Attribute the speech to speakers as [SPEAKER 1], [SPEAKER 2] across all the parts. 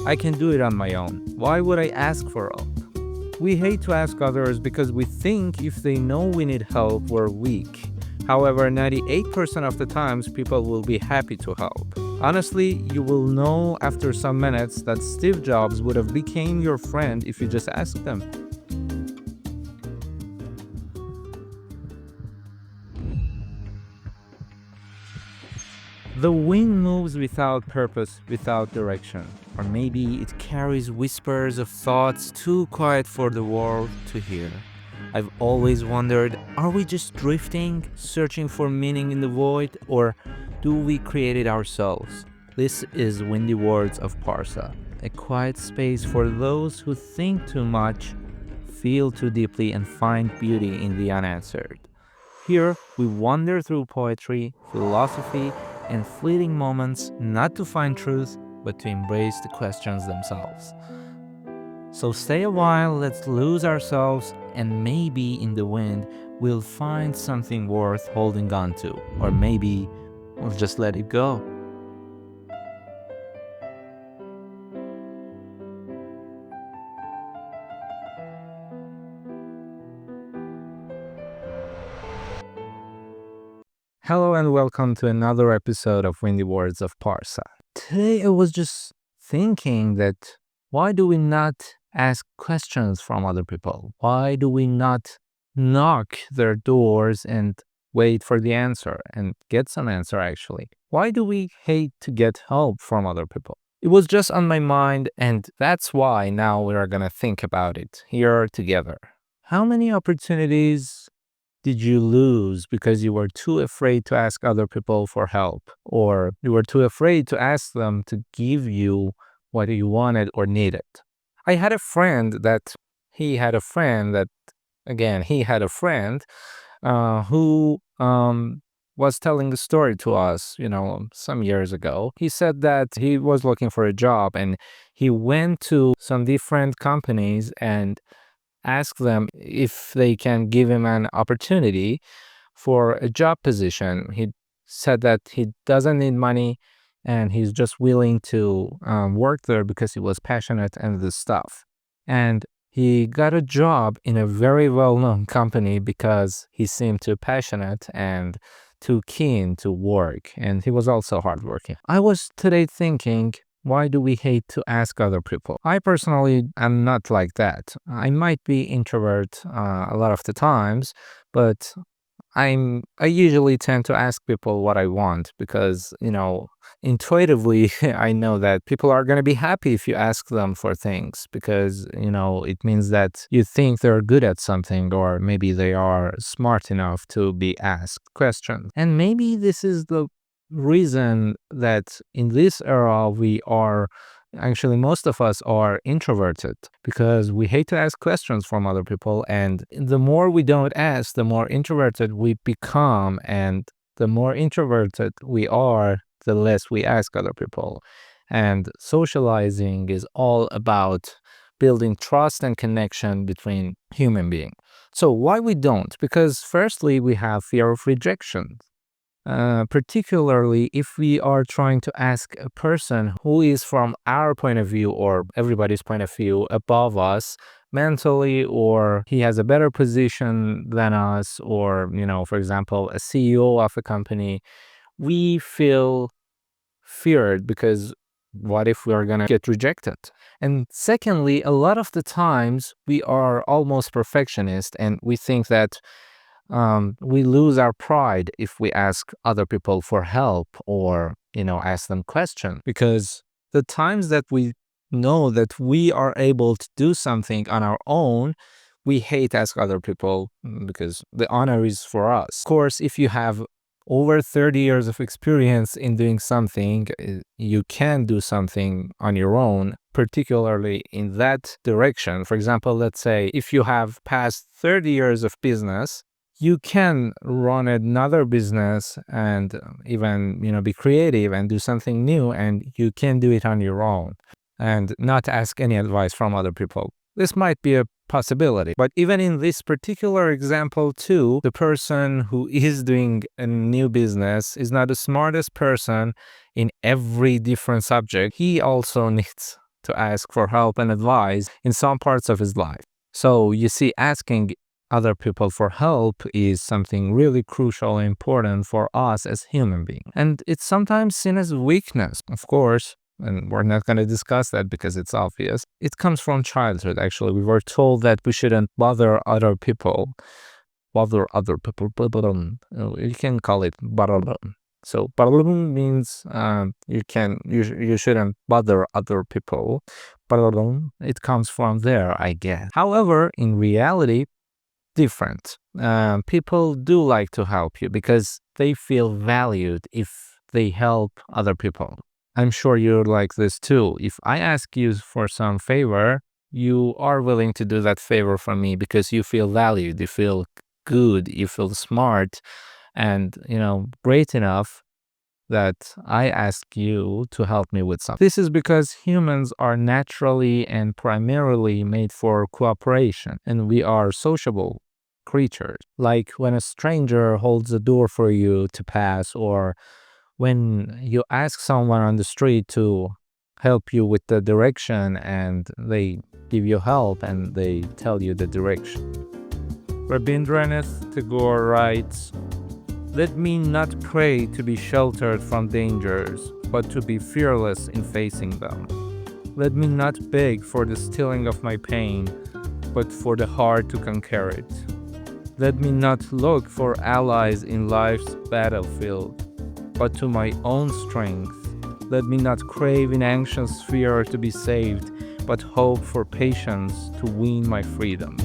[SPEAKER 1] I can do it on my own. Why would I ask for help? We hate to ask others because we think if they know we need help, we're weak. However, 98% of the times, people will be happy to help. Honestly, you will know after some minutes that Steve Jobs would have become your friend if you just asked them. The wind moves without purpose, without direction. Or maybe it carries whispers of thoughts too quiet for the world to hear. I've always wondered, are we just drifting, searching for meaning in the void, or do we create it ourselves? This is Windy Words of Parsa, a quiet space for those who think too much, feel too deeply, and find beauty in the unanswered. Here, we wander through poetry, philosophy, and fleeting moments, not to find truth, but to embrace the questions themselves. So stay a while, let's lose ourselves, and maybe in the wind, we'll find something worth holding on to. Or maybe we'll just let it go. Hello and welcome to another episode of Windy Words of Parsa. Today I was just thinking that why do we not ask questions from other people? Why do we not knock their doors and wait for the answer and get some answer actually? Why do we hate to get help from other people? It was just on my mind, and that's why now we are going to think about it here together. How many opportunities did you lose because you were too afraid to ask other people for help, or you were too afraid to ask them to give you what you wanted or needed? I had a friend that he had a friend that, again, he had a friend who was telling a story to us, some years ago. He said that he was looking for a job and he went to some different companies and ask them if they can give him an opportunity for a job position. He said that he doesn't need money and he's just willing to work there because he was passionate and this stuff. And he got a job in a very well-known company because he seemed too passionate and too keen to work. And he was also hardworking. I was today thinking, why do we hate to ask other people? I personally am not like that. I might be introvert a lot of the times, but I usually tend to ask people what I want because, intuitively I know that people are going to be happy if you ask them for things because, it means that you think they're good at something or maybe they are smart enough to be asked questions. And maybe this is the reason that in this era we are actually most of us are introverted because we hate to ask questions from other people, and the more we don't ask, the more introverted we become, and the more introverted we are, the less we ask other people. And socializing is all about building trust and connection between human beings. So why we don't? Because firstly, we have fear of rejection. Particularly if we are trying to ask a person who is from our point of view or everybody's point of view above us mentally, or he has a better position than us, or, for example, a CEO of a company, we feel feared because what if we're gonna get rejected? And secondly, a lot of the times we are almost perfectionist and we think that we lose our pride if we ask other people for help or, ask them questions. Because the times that we know that we are able to do something on our own, we hate ask other people because the honor is for us. Of course, if you have over 30 years of experience in doing something, you can do something on your own, particularly in that direction. For example, let's say if you have passed 30 years of business, you can run another business and even, be creative and do something new, and you can do it on your own and not ask any advice from other people. This might be a possibility. But even in this particular example too, the person who is doing a new business is not the smartest person in every different subject. He also needs to ask for help and advice in some parts of his life. So you see, asking other people for help is something really crucial and important for us as human beings. And it's sometimes seen as weakness, of course, and we're not going to discuss that because it's obvious. It comes from childhood, actually. We were told that we shouldn't bother other people. Bother other people. You can call it bother. So pardon means you shouldn't bother other people. Pardon, it comes from there, I guess. However, in reality, different. People do like to help you because they feel valued if they help other people. I'm sure you're like this too. If I ask you for some favor, you are willing to do that favor for me because you feel valued, you feel good, you feel smart, and great enough that I ask you to help me with something. This is because humans are naturally and primarily made for cooperation, and we are sociable creatures. Like when a stranger holds the door for you to pass, or when you ask someone on the street to help you with the direction and they give you help and they tell you the direction. Rabindranath Tagore writes, "Let me not pray to be sheltered from dangers, but to be fearless in facing them. Let me not beg for the stilling of my pain, but for the heart to conquer it. Let me not look for allies in life's battlefield, but to my own strength. Let me not crave in anxious fear to be saved, but hope for patience to win my freedom."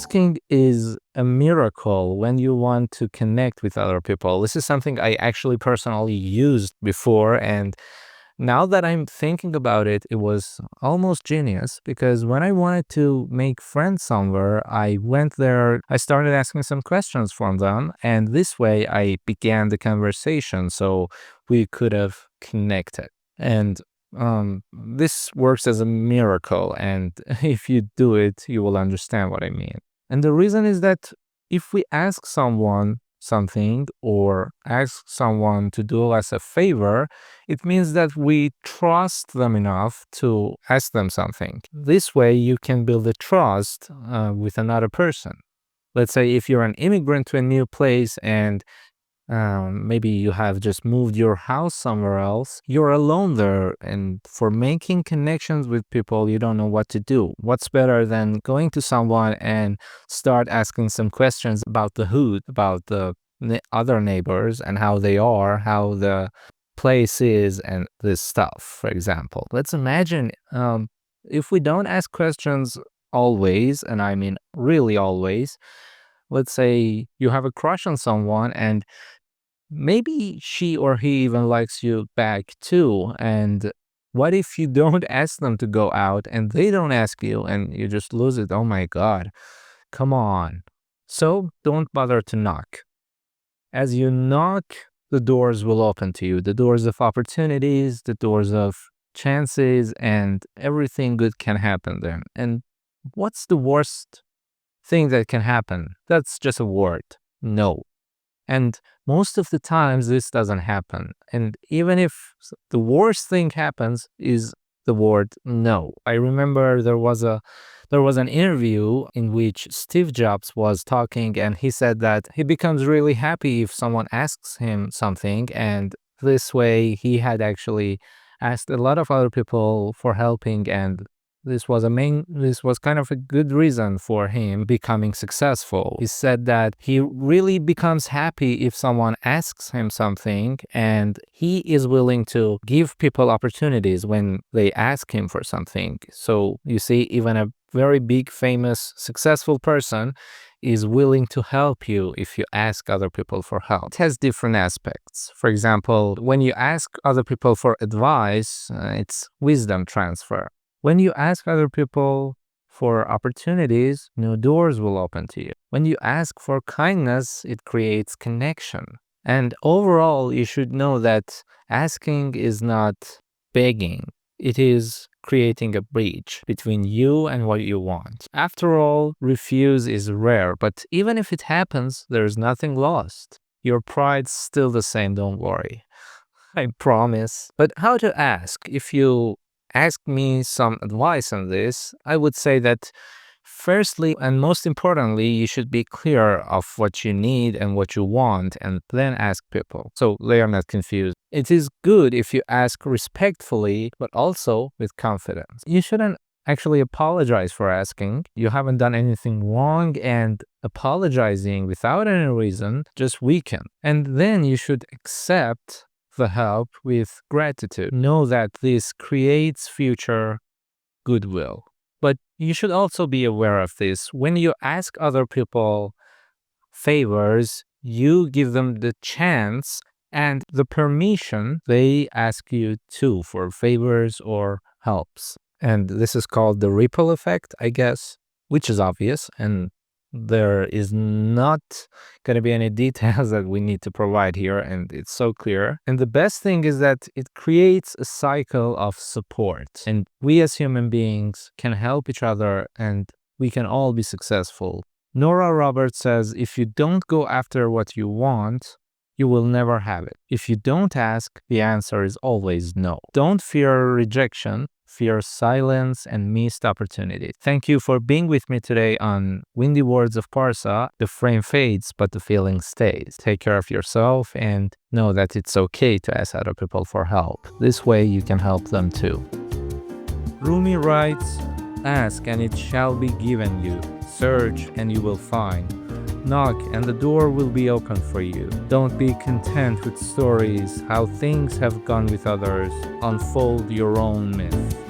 [SPEAKER 1] Asking is a miracle when you want to connect with other people. This is something I actually personally used before, and now that I'm thinking about it, it was almost genius because when I wanted to make friends somewhere, I went there, I started asking some questions from them, and this way I began the conversation so we could have connected. And this works as a miracle, and if you do it, you will understand what I mean. And the reason is that if we ask someone something or ask someone to do us a favor, it means that we trust them enough to ask them something. This way, you can build a trust with another person. Let's say if you're an immigrant to a new place and maybe you have just moved your house somewhere else, you're alone there, and for making connections with people, you don't know what to do. What's better than going to someone and start asking some questions about the hood, about the other neighbors and how they are, how the place is, and this stuff, for example. Let's imagine if we don't ask questions always, and I mean really always, let's say you have a crush on someone and maybe she or he even likes you back too. And what if you don't ask them to go out and they don't ask you and you just lose it? Oh my God, come on. So don't bother to knock. As you knock, the doors will open to you, the doors of opportunities, the doors of chances, and everything good can happen then. And what's the worst thing that can happen? That's just a word. No. And most of the times this doesn't happen. And even if the worst thing happens is the word no. I remember there was an interview in which Steve Jobs was talking and he said that he becomes really happy if someone asks him something, and this way he had actually asked a lot of other people for helping, and this was kind of a good reason for him becoming successful. He said that he really becomes happy if someone asks him something and he is willing to give people opportunities when they ask him for something. So you see, even a very big, famous, successful person is willing to help you if you ask other people for help. It has different aspects. For example, when you ask other people for advice, it's wisdom transfer. When you ask other people for opportunities, new doors will open to you. When you ask for kindness, it creates connection. And overall, you should know that asking is not begging. It is creating a breach between you and what you want. After all, refuse is rare, but even if it happens, there's nothing lost. Your pride's still the same, don't worry. I promise. But how to ask? If you ask me some advice on this, I would say that firstly and most importantly, you should be clear of what you need and what you want and then ask people so they are not confused. It is good if you ask respectfully, but also with confidence. You shouldn't actually apologize for asking. You haven't done anything wrong, and apologizing without any reason just weaken. And then you should accept the help with gratitude. Know that this creates future goodwill. But you should also be aware of this. When you ask other people favors, you give them the chance and the permission they ask you too for favors or helps. And this is called the ripple effect, I guess, which is obvious. And there is not going to be any details that we need to provide here, and it's so clear. And the best thing is that it creates a cycle of support, and we as human beings can help each other, and we can all be successful. Nora Roberts says, if you don't go after what you want, you will never have it. If you don't ask, the answer is always no. Don't fear rejection. Fear silence and missed opportunity. Thank you for being with me today on Windy Words of Parsa. The frame fades, but the feeling stays. Take care of yourself and know that it's okay to ask other people for help. This way you can help them too. Rumi writes, ask and it shall be given you. Search and you will find. Knock and the door will be open for you. Don't be content with stories, how things have gone with others. Unfold your own myth.